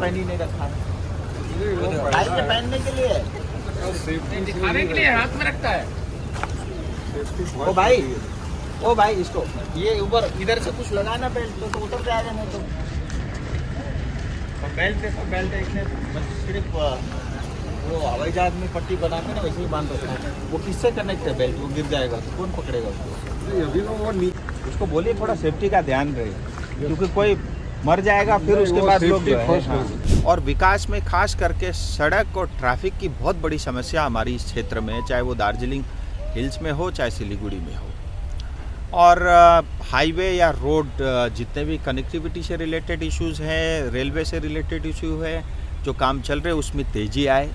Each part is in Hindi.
पहन ही नहीं रखा है। बाइक पे पहनने के लिए दिखाने के लिए हाथ में रखता है। ओ भाई इसको ये ऊपर इधर से कुछ लगाना बेल्ट तो उतर जाएगा नहीं तो बेल्ट देखो बेल्ट इसने सिर्फ वो हवाई जहाज में पट्टी बनाते ना वैसे ही बांध रखा है। वो किससे कनेक्ट है बेल्ट? वो गिर जाएगा तो कौन पकड़ेगा उसको? अभी वो उसको बोलिए थोड़ा सेफ्टी का ध्यान रहे, क्योंकि कोई मर जाएगा फिर उसके बाद लोग जो है। हाँ। और विकास में खास करके सड़क और ट्रैफिक की बहुत बड़ी समस्या हमारी इस क्षेत्र में है, चाहे वो दार्जिलिंग हिल्स में हो चाहे सिलीगुड़ी में हो। और हाईवे या रोड जितने भी कनेक्टिविटी से रिलेटेड इश्यूज़ हैं, रेलवे से रिलेटेड इशू है, जो काम चल रहे हैं उसमें तेज़ी आए।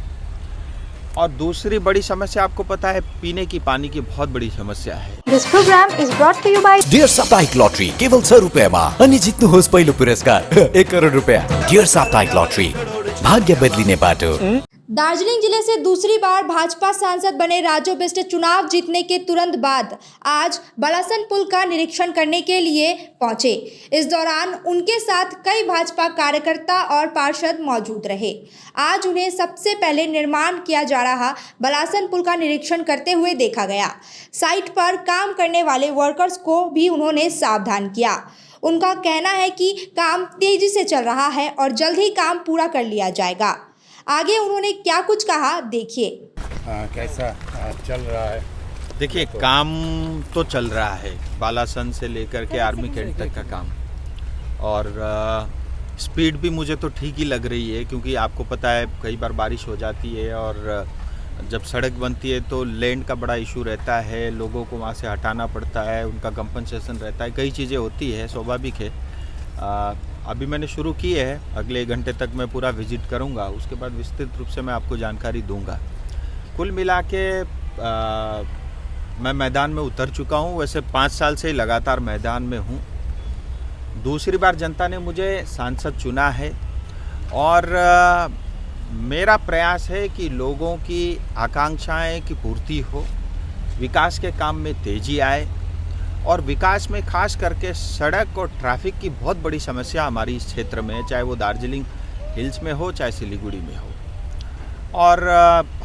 और दूसरी बड़ी समस्या आपको पता है, पीने की पानी की बहुत बड़ी समस्या है। This program is brought to you by dear साप्ताहिक लॉटरी केवल 100 रुपयामा अनि जित्नुहोस् पहिलो पुरस्कार 1 करोड रुपया। डियर साप्ताहिक लॉटरी भाग्य बदलिने बाटो। दार्जिलिंग जिले से दूसरी बार भाजपा सांसद बने राजू बिष्ट चुनाव जीतने के तुरंत बाद आज बलासन पुल का निरीक्षण करने के लिए पहुंचे। इस दौरान उनके साथ कई भाजपा कार्यकर्ता और पार्षद मौजूद रहे। आज उन्हें सबसे पहले निर्माण किया जा रहा बलासन पुल का निरीक्षण करते हुए देखा गया। साइट पर काम करने वाले वर्कर्स को भी उन्होंने सावधान किया। उनका कहना है कि काम तेजी से चल रहा है और जल्द ही काम पूरा कर लिया जाएगा। आगे उन्होंने क्या कुछ कहा, देखिए। कैसा चल रहा है? देखिए, काम तो चल रहा है, बालासन से लेकर के आर्मी कैंट तक का काम। और स्पीड भी मुझे तो ठीक ही लग रही है, क्योंकि आपको पता है कई बार बारिश हो जाती है और जब सड़क बनती है तो लैंड का बड़ा इशू रहता है, लोगों को वहाँ से हटाना पड़ता है, उनका कंपनसेशन रहता है, कई चीज़ें होती है, स्वाभाविक है। अभी मैंने शुरू की है, अगले 1 घंटे तक मैं पूरा विजिट करूंगा, उसके बाद विस्तृत रूप से मैं आपको जानकारी दूंगा। कुल मिला के मैं मैदान में उतर चुका हूं, वैसे 5 साल से लगातार मैदान में हूं। दूसरी बार जनता ने मुझे सांसद चुना है और मेरा प्रयास है कि लोगों की आकांक्षाएं की पूर्ति हो, विकास के काम में तेज़ी आए। और विकास में खास करके सड़क और ट्रैफिक की बहुत बड़ी समस्या हमारी इस क्षेत्र में है, चाहे वो दार्जिलिंग हिल्स में हो चाहे सिलीगुड़ी में हो। और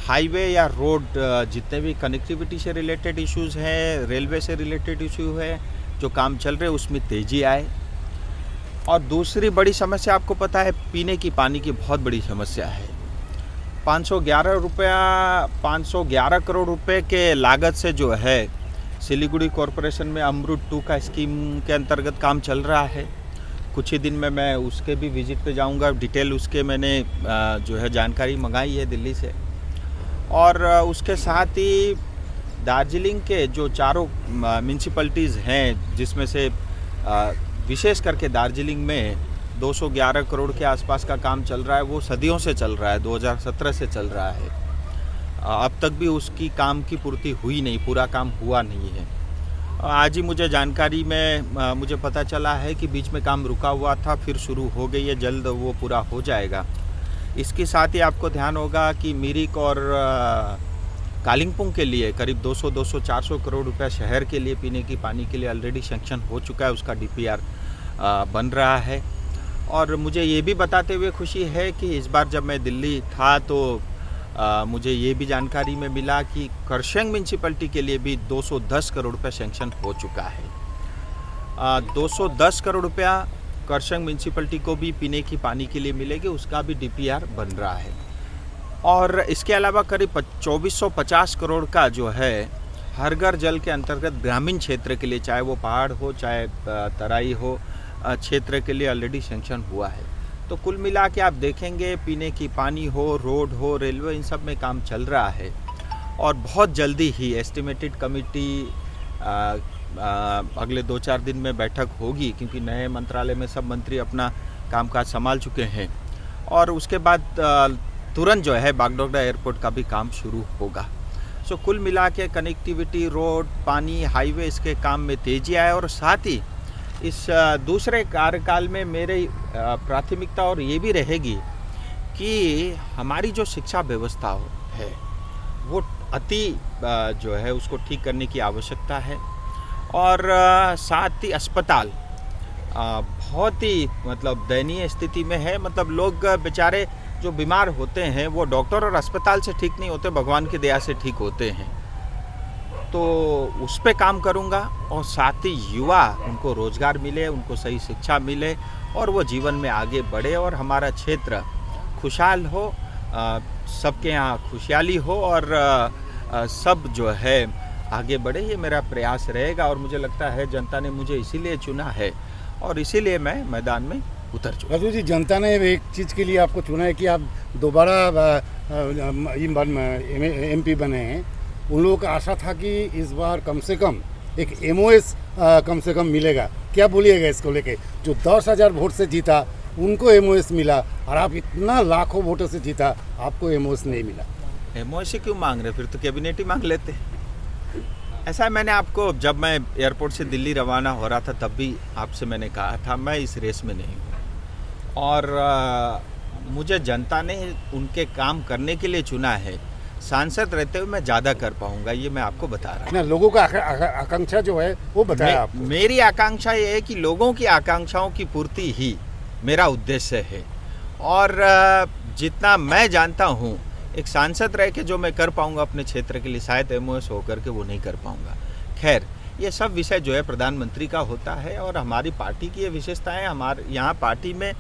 हाईवे या रोड जितने भी कनेक्टिविटी से रिलेटेड इश्यूज़ हैं, रेलवे से रिलेटेड इशू है, जो काम चल रहे हैं उसमें तेज़ी आए। और दूसरी बड़ी समस्या आपको पता है, पीने की पानी की बहुत बड़ी समस्या है। 511 करोड़ रुपए के लागत से जो है सिलीगुड़ी कॉरपोरेशन में अमृत 2 का स्कीम के अंतर्गत काम चल रहा है। कुछ ही दिन में मैं उसके भी विजिट पे जाऊंगा, डिटेल उसके मैंने जो है जानकारी मंगाई है दिल्ली से। और उसके साथ ही दार्जिलिंग के जो चारों म्यूनसिपैलिटीज़ हैं, जिसमें से विशेष करके दार्जिलिंग में 211 करोड़ के आसपास का काम चल रहा है, वो सदियों से चल रहा है, 2017 से चल रहा है। अब तक भी उसकी काम की पूर्ति हुई नहीं, पूरा काम हुआ नहीं है। आज ही मुझे जानकारी में मुझे पता चला है कि बीच में काम रुका हुआ था, फिर शुरू हो गई है, जल्द वो पूरा हो जाएगा। इसके साथ ही आपको ध्यान होगा कि मिरिक और कालिम्पोंग के लिए करीब 200-400 करोड़ रुपया शहर के लिए पीने की पानी के लिए ऑलरेडी सैंक्शन हो चुका है, उसका DPR बन रहा है। और मुझे ये भी बताते हुए खुशी है कि इस बार जब मैं दिल्ली था तो मुझे ये भी जानकारी में मिला कि करशंग म्यूनसिपैलिटी के लिए भी 210 करोड़ रुपया सैंक्शन हो चुका है। 210 करोड़ रुपया करशंग म्यूनसिपैलिटी को भी पीने की पानी के लिए मिलेगी, उसका भी DPR बन रहा है। और इसके अलावा करीब 2450 करोड़ का जो है हर घर जल के अंतर्गत ग्रामीण क्षेत्र के लिए, चाहे वो पहाड़ हो चाहे तराई हो, क्षेत्र के लिए ऑलरेडी सैंक्शन हुआ है। तो कुल मिला के आप देखेंगे, पीने की पानी हो, रोड हो, रेलवे, इन सब में काम चल रहा है। और बहुत जल्दी ही एस्टिमेटेड कमेटी अगले 2-4 दिन में बैठक होगी, क्योंकि नए मंत्रालय में सब मंत्री अपना कामकाज संभाल चुके हैं। और उसके बाद तुरंत जो है बागडोगरा एयरपोर्ट का भी काम शुरू होगा। सो कुल मिला के कनेक्टिविटी, रोड, पानी, हाईवे, इसके काम में तेज़ी आए। और साथ ही इस दूसरे कार्यकाल में मेरी प्राथमिकता और ये भी रहेगी कि हमारी जो शिक्षा व्यवस्था है वो अति जो है उसको ठीक करने की आवश्यकता है। और साथ ही अस्पताल, बहुत ही मतलब दयनीय स्थिति में है। मतलब लोग बेचारे जो बीमार होते हैं वो डॉक्टर और अस्पताल से ठीक नहीं होते, भगवान की दया से ठीक होते हैं। तो उस पे काम करूँगा और साथ ही युवा उनको रोज़गार मिले, उनको सही शिक्षा मिले और वो जीवन में आगे बढ़े और हमारा क्षेत्र खुशहाल हो, सबके यहाँ खुशहाली हो और सब जो है आगे बढ़े। ये मेरा प्रयास रहेगा और मुझे लगता है जनता ने मुझे इसीलिए चुना है और इसीलिए मैं मैदान में उतर चुका। राजू जी, जनता ने एक चीज़ के लिए आपको चुना है कि आप दोबारा MP बने हैं। उन लोगों का आशा था कि इस बार कम से कम एक MOS कम से कम मिलेगा। क्या बोलिएगा इसको लेके? जो 10,000 वोट से जीता उनको MOS मिला और आप इतना लाखों वोटों से जीता, आपको MOS नहीं मिला। MOS से क्यों मांग रहे? फिर तो कैबिनेट ही मांग लेते। ऐसा है, मैंने आपको जब मैं एयरपोर्ट से दिल्ली रवाना हो रहा था तब भी आपसे मैंने कहा था मैं इस रेस में नहीं हूँ और मुझे जनता ने उनके काम करने के लिए चुना है। सांसद रहते हुए मैं ज़्यादा कर पाऊँगा, ये मैं आपको बता रहा हूँ ना। लोगों का आकांक्षा जो है वो बताया आपको। मेरी आकांक्षा ये है कि लोगों की आकांक्षाओं की पूर्ति ही मेरा उद्देश्य है और जितना मैं जानता हूँ एक सांसद रह के जो मैं कर पाऊंगा अपने क्षेत्र के लिए शायद MOS होकर के वो नहीं कर पाऊंगा। खैर, ये सब विषय जो है प्रधानमंत्री का होता है और हमारी पार्टी की ये विशेषता है। हमारे यहाँ पार्टी में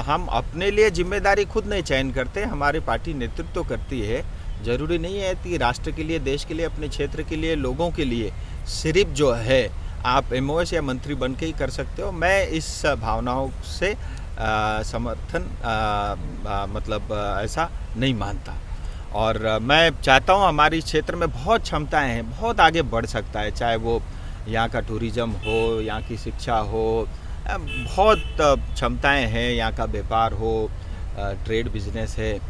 हम अपने लिए जिम्मेदारी खुद नहीं चयन करते, हमारी पार्टी नेतृत्व करती है। ज़रूरी नहीं है कि राष्ट्र के लिए, देश के लिए, अपने क्षेत्र के लिए, लोगों के लिए सिर्फ जो है आप MOS या मंत्री बन के ही कर सकते हो। मैं इस भावनाओं से समर्थन मतलब ऐसा नहीं मानता और मैं चाहता हूँ हमारी क्षेत्र में बहुत क्षमताएं हैं, बहुत आगे बढ़ सकता है, चाहे वो यहाँ का टूरिज़्म हो, यहाँ की शिक्षा हो, बहुत क्षमताएं हैं, यहाँ का व्यापार हो, ट्रेड बिजनेस है।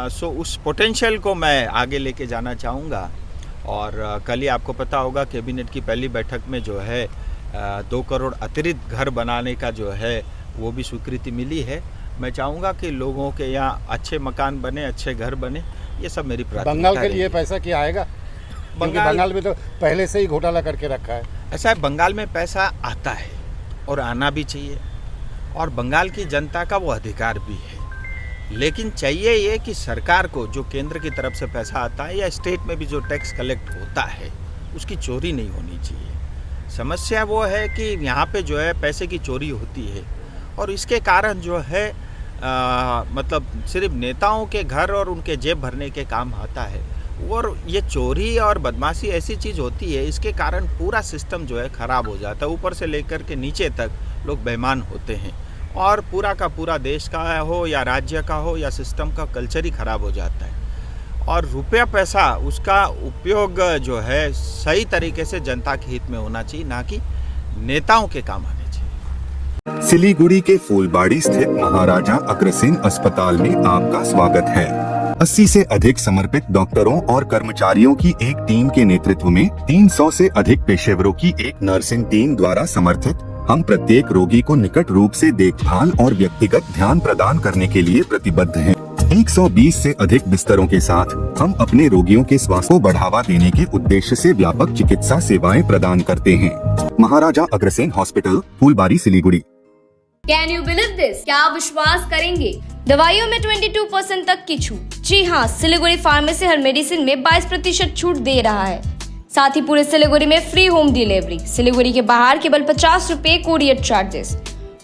सो उस पोटेंशियल को मैं आगे लेके जाना चाहूँगा और कल ही आपको पता होगा कैबिनेट की पहली बैठक में जो है 2 करोड़ अतिरिक्त घर बनाने का जो है वो भी स्वीकृति मिली है। मैं चाहूँगा कि लोगों के यहाँ अच्छे मकान बने, अच्छे घर बने, ये सब मेरी प्राथमिकता है। बंगाल के लिए पैसा क्या आएगा? बंगाल में तो पहले से ही घोटाला करके रखा है। ऐसा है, बंगाल में पैसा आता है और आना भी चाहिए और बंगाल की जनता का वो अधिकार भी है, लेकिन चाहिए ये कि सरकार को जो केंद्र की तरफ से पैसा आता है या स्टेट में भी जो टैक्स कलेक्ट होता है उसकी चोरी नहीं होनी चाहिए। समस्या वो है कि यहाँ पे जो है पैसे की चोरी होती है और इसके कारण जो है मतलब सिर्फ नेताओं के घर और उनके जेब भरने के काम आता है और ये चोरी और बदमाशी ऐसी चीज़ होती है, इसके कारण पूरा सिस्टम जो है ख़राब हो जाता है। ऊपर से लेकर के नीचे तक लोग बेईमान होते हैं और पूरा का पूरा देश का हो या राज्य का हो या सिस्टम का कल्चर ही ख़राब हो जाता है और रुपया पैसा उसका उपयोग जो है सही तरीके से जनता के हित में होना चाहिए, ना कि नेताओं के काम आने चाहिए। सिलीगुड़ी के फूलबाड़ी स्थित महाराजा अग्रसेन अस्पताल में आपका स्वागत है। 80 से अधिक समर्पित डॉक्टरों और कर्मचारियों की एक टीम के नेतृत्व में 300 से अधिक पेशेवरों की एक नर्सिंग टीम द्वारा समर्थित हम प्रत्येक रोगी को निकट रूप से देखभाल और व्यक्तिगत ध्यान प्रदान करने के लिए प्रतिबद्ध हैं। 120 से अधिक बिस्तरों के साथ हम अपने रोगियों के स्वास्थ्य को बढ़ावा देने के उद्देश्य से व्यापक चिकित्सा सेवाएं प्रदान करते हैं। Maharaja Agrasen hospital, Phulbari, Siliguri. Can you believe this? क्या आप विश्वास करेंगे? दवाइयों में 22% तक की छूट। जी हाँ, सिलीगुड़ी फार्मेसी हर मेडिसिन में 22% छूट दे रहा है। साथ ही पूरे सिलीगुड़ी में फ्री होम डिलीवरी। सिलीगुड़ी के बाहर केवल 50 रुपए कोरियर चार्जेस।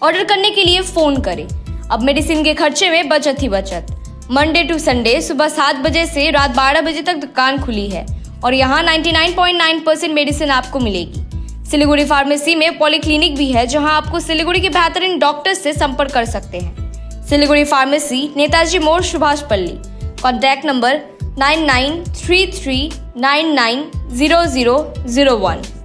ऑर्डर करने के लिए फोन करें। अब मेडिसिन के खर्चे में बचत ही बचत। मंडे टू संडे सुबह 7 बजे से रात 12 बजे तक दुकान खुली है और यहाँ 99.9% मेडिसिन आपको मिलेगी। सिलीगुड़ी फार्मेसी में पॉलीक्लिनिक भी है जहां आपको सिलीगुड़ी के बेहतरीन डॉक्टर से संपर्क कर सकते हैं। सिलीगुड़ी फार्मेसी, नेताजी मोड़, सुभाष पल्ली। Contact number 9933990001।